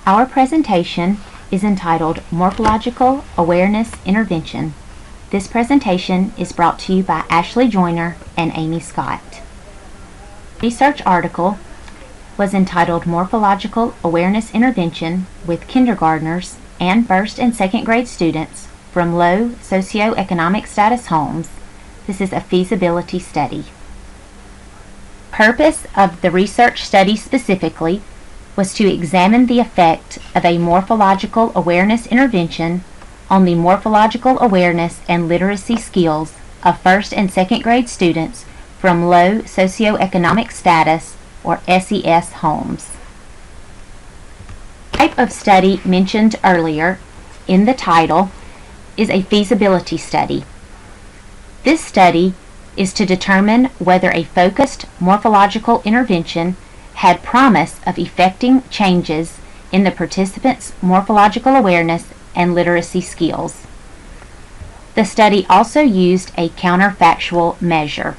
Our presentation is entitled Morphological Awareness Intervention. This presentation is brought to you by Ashley Joyner and Amy Scott. Research article was entitled Morphological Awareness Intervention with Kindergartners and First and Second Grade Students from Low Socioeconomic Status Homes. This is a feasibility study. Purpose of the research study specifically was to examine the effect of a morphological awareness intervention on the morphological awareness and literacy skills of first and second grade students from low socioeconomic status or SES homes. The type of study mentioned earlier in the title is a feasibility study. This study is to determine whether a focused morphological intervention had promise of effecting changes in the participants' morphological awareness and literacy skills. The study also used a counterfactual measure.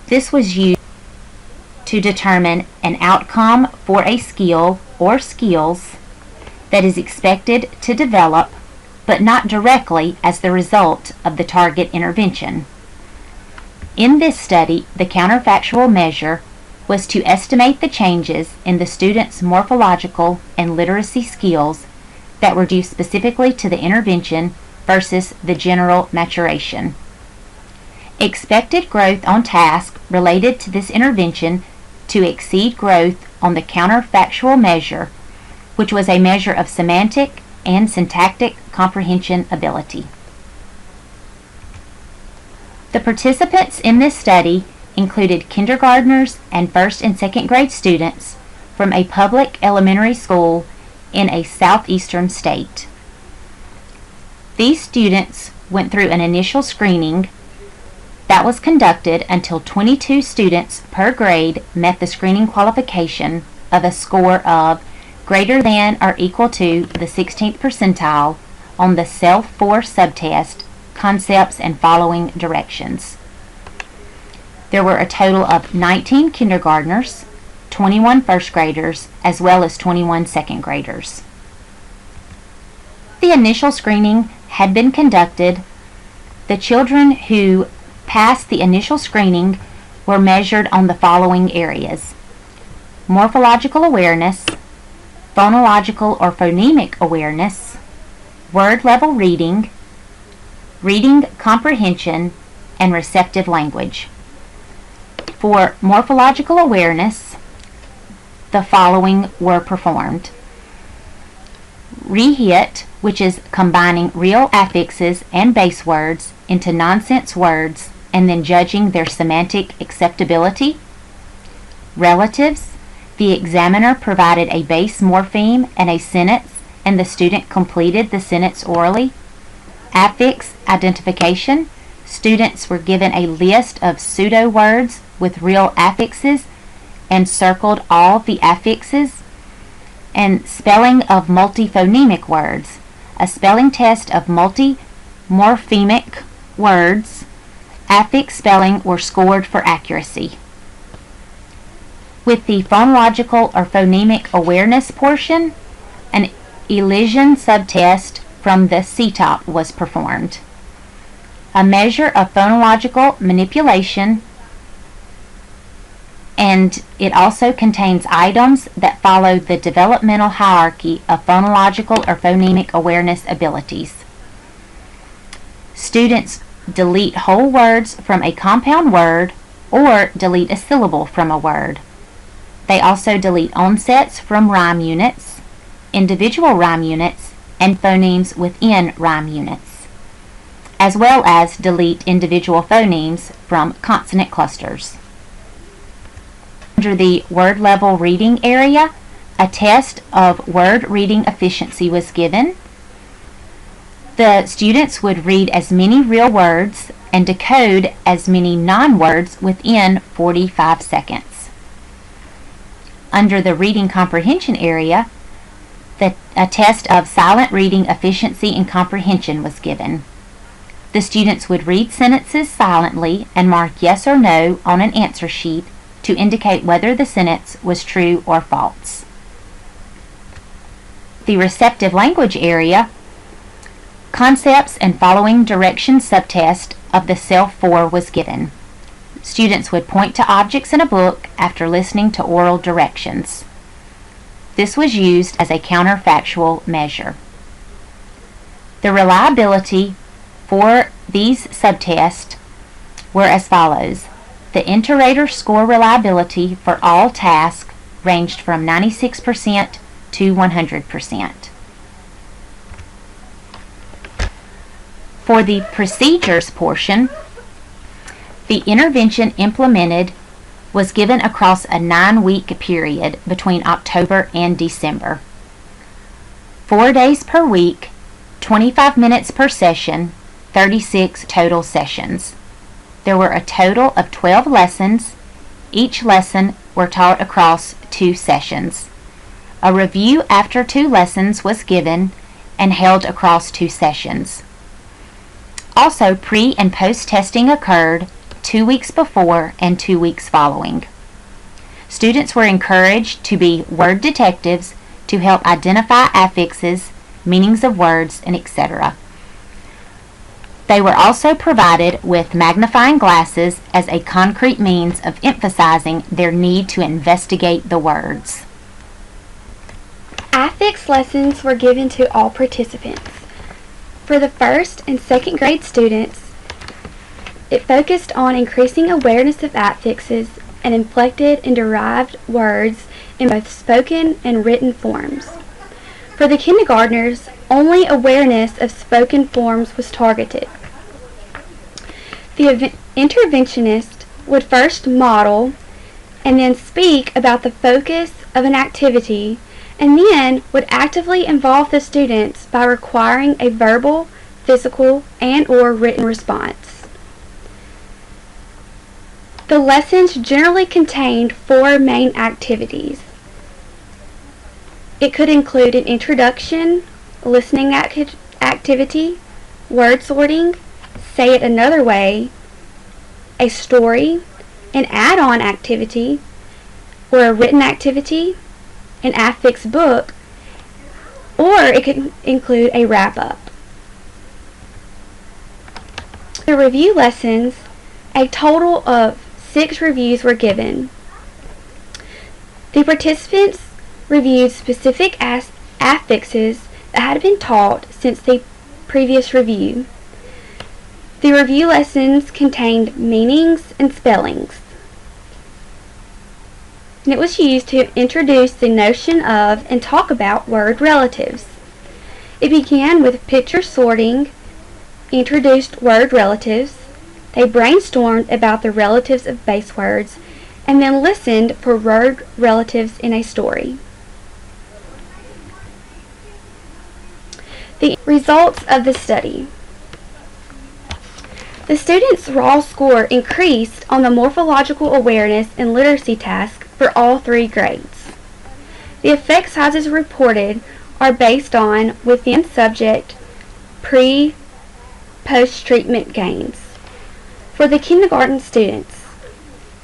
This was used to determine an outcome for a skill or skills that is expected to develop, but not directly as the result of the target intervention. In this study, the counterfactual measure was to estimate the changes in the student's morphological and literacy skills that were due specifically to the intervention versus the general maturation. Expected growth on task related to this intervention to exceed growth on the counterfactual measure, which was a measure of semantic and syntactic comprehension ability. The participants in this study included kindergartners and first and second grade students from a public elementary school in a southeastern state. These students went through an initial screening that was conducted until 22 students per grade met the screening qualification of a score of greater than or equal to the 16th percentile on the Self-4 subtest, Concepts and Following Directions. There were a total of 19 kindergartners, 21 first graders, as well as 21 second graders. The initial screening had been conducted. The children who passed the initial screening were measured on the following areas: morphological awareness, phonological or phonemic awareness, word level reading, reading comprehension, and receptive language. For morphological awareness, the following were performed: re-hit, which is combining real affixes and base words into nonsense words and then judging their semantic acceptability. Relatives, the examiner provided a base morpheme and a sentence and the student completed the sentence orally. Affix identification, students were given a list of pseudo words with real affixes and circled all the affixes. And spelling of multiphonemic words, a spelling test of multi-morphemic words. Affix spelling were scored for accuracy. With the phonological or phonemic awareness portion, an elision subtest from the CTOP was performed. A measure of phonological manipulation, and it also contains items that follow the developmental hierarchy of phonological or phonemic awareness abilities. Students delete whole words from a compound word or delete a syllable from a word. They also delete onsets from rhyme units, individual rhyme units, and phonemes within rhyme units, as well as delete individual phonemes from consonant clusters. Under the word level reading area, a test of word reading efficiency was given. The students would read as many real words and decode as many non-words within 45 seconds. Under the reading comprehension area, a test of silent reading efficiency and comprehension was given. The students would read sentences silently and mark yes or no on an answer sheet to indicate whether the sentence was true or false. the receptive language area, concepts and following directions subtest of the Self-4 was given. Students would point to objects in a book after listening to oral directions. This was used as a counterfactual measure. The reliability for these subtests were as follows. The Inter-Rater score reliability for all tasks ranged from 96% to 100%. For the procedures portion, the intervention implemented was given across a 9-week period between October and December. 4 days per week, 25 minutes per session, 36 total sessions. There were a total of 12 lessons. Each lesson were taught across 2 sessions. A review after 2 lessons was given and held across 2 sessions. Also, pre- and post-testing occurred 2 weeks before and 2 weeks following. Students were encouraged to be word detectives to help identify affixes, meanings of words, and etc. They were also provided with magnifying glasses as a concrete means of emphasizing their need to investigate the words. Affix lessons were given to all participants. For the 1st and 2nd grade students, it focused on increasing awareness of affixes and inflected and derived words in both spoken and written forms. For the kindergartners, only awareness of spoken forms was targeted. The interventionist would first model and then speak about the focus of an activity, and then would actively involve the students by requiring a verbal, physical, and/or written response. The lessons generally contained 4 main activities. It could include an introduction, listening activity, word sorting, say it another way, a story, an add-on activity, or a written activity, an affix book, or it could include a wrap-up. The review lessons, a total of 6 reviews were given. The participants reviewed specific affixes that had been taught since the previous review. The review lessons contained meanings and spellings. And it was used to introduce the notion of and talk about word relatives. It began with picture sorting, introduced word relatives, they brainstormed about the relatives of base words, and then listened for word relatives in a story. The results of the study. The students' raw score increased on the morphological awareness and literacy task for all 3 grades. The effect sizes reported are based on within subject post-treatment gains. For the kindergarten students,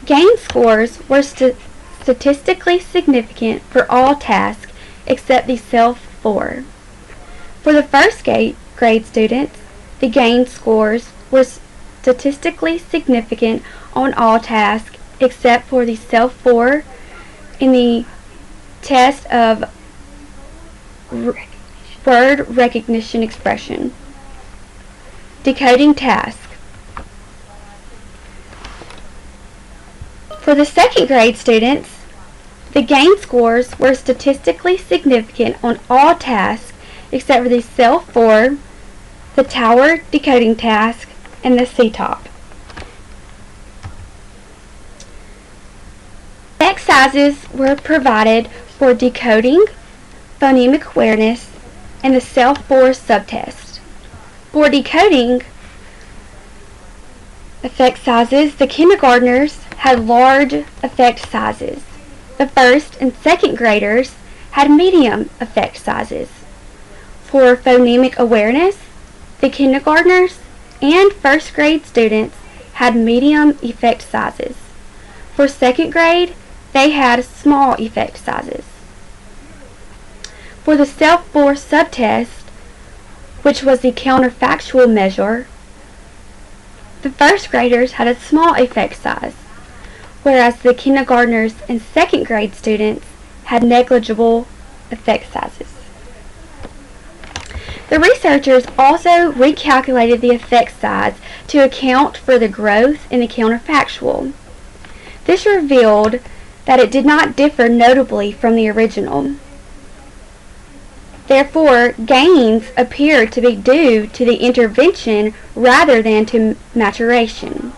gain scores were statistically significant for all tasks except the Self-4. For the 1st grade students, the gain scores were statistically significant on all tasks except for the Self-4 in the test of word recognition expression. Decoding task. For the 2nd grade students, the gain scores were statistically significant on all tasks except for the Self-4, the Tower decoding task, and the CTOP. Exercises were provided for decoding, phonemic awareness, and the Self-4 subtest. For decoding effect sizes, the kindergartners had large effect sizes. The 1st and 2nd graders had medium effect sizes. For phonemic awareness, the kindergartners and 1st grade students had medium effect sizes. For 2nd grade, they had small effect sizes. For the self-force subtest, which was the counterfactual measure, the first graders had a small effect size, whereas the kindergartners and second grade students had negligible effect sizes. The researchers also recalculated the effect size to account for the growth in the counterfactual. This revealed that it did not differ notably from the original. Therefore, gains appeared to be due to the intervention rather than to maturation.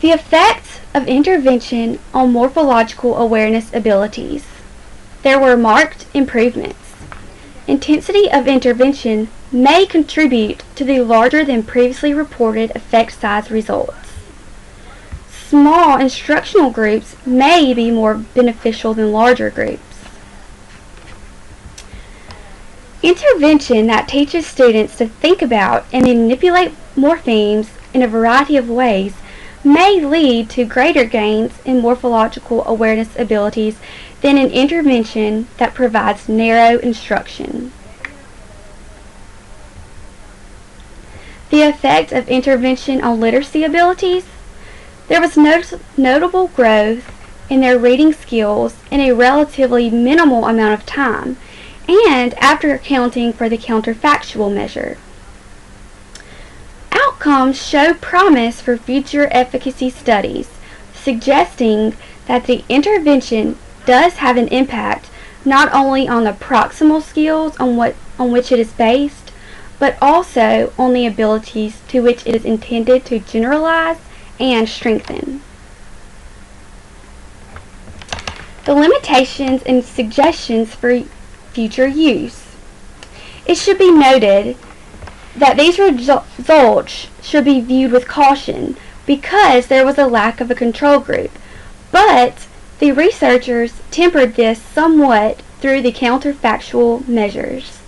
The effects of intervention on morphological awareness abilities. There were marked improvements. Intensity of intervention may contribute to the larger than previously reported effect size results. Small instructional groups may be more beneficial than larger groups. Intervention that teaches students to think about and manipulate morphemes in a variety of ways may lead to greater gains in morphological awareness abilities than an intervention that provides narrow instruction. The effect of intervention on literacy abilities. There was notable growth in their reading skills in a relatively minimal amount of time, and after accounting for the counterfactual measure. Outcomes show promise for future efficacy studies, suggesting that the intervention does have an impact not only on the proximal skills on which it is based, but also on the abilities to which it is intended to generalize and strengthen. The limitations and suggestions for future use. It should be noted that these results should be viewed with caution because there was a lack of a control group, but the researchers tempered this somewhat through the counterfactual measures.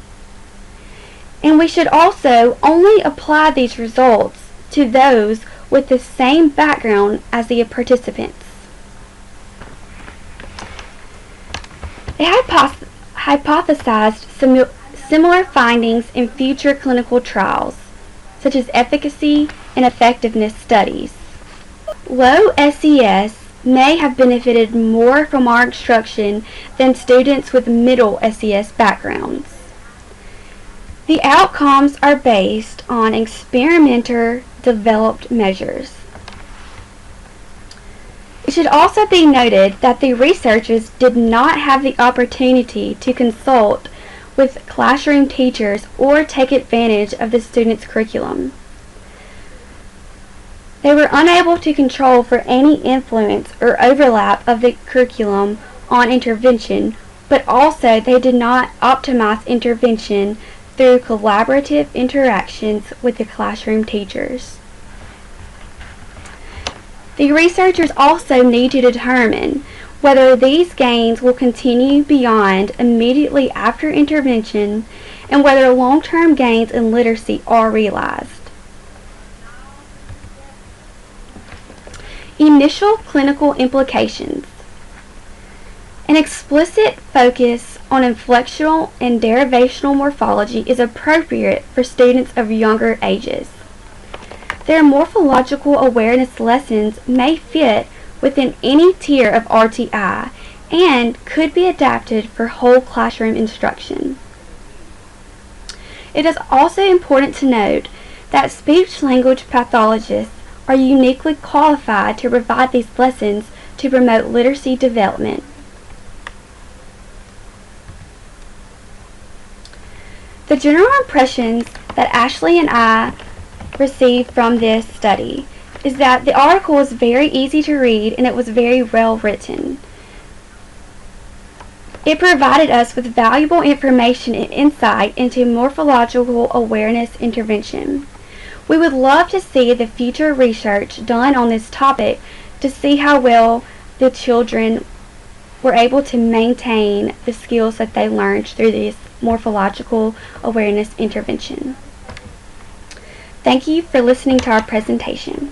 And we should also only apply these results to those with the same background as the participants. They hypothesized similar findings in future clinical trials, such as efficacy and effectiveness studies. Low SES may have benefited more from our instruction than students with middle SES backgrounds. The outcomes are based on experimenter-developed measures. It should also be noted that the researchers did not have the opportunity to consult with classroom teachers or take advantage of the students' curriculum. They were unable to control for any influence or overlap of the curriculum on intervention, but also they did not optimize intervention through collaborative interactions with the classroom teachers. The researchers also need to determine whether these gains will continue beyond immediately after intervention and whether long-term gains in literacy are realized. Initial clinical implications. An explicit focus on inflectional and derivational morphology is appropriate for students of younger ages. Their morphological awareness lessons may fit within any tier of RTI and could be adapted for whole classroom instruction. It is also important to note that speech-language pathologists are uniquely qualified to provide these lessons to promote literacy development. The general impressions that Ashley and I received from this study is that the article was very easy to read and it was very well written. It provided us with valuable information and insight into morphological awareness intervention. We would love to see the future research done on this topic to see how well the children were able to maintain the skills that they learned through this morphological awareness intervention. Thank you for listening to our presentation.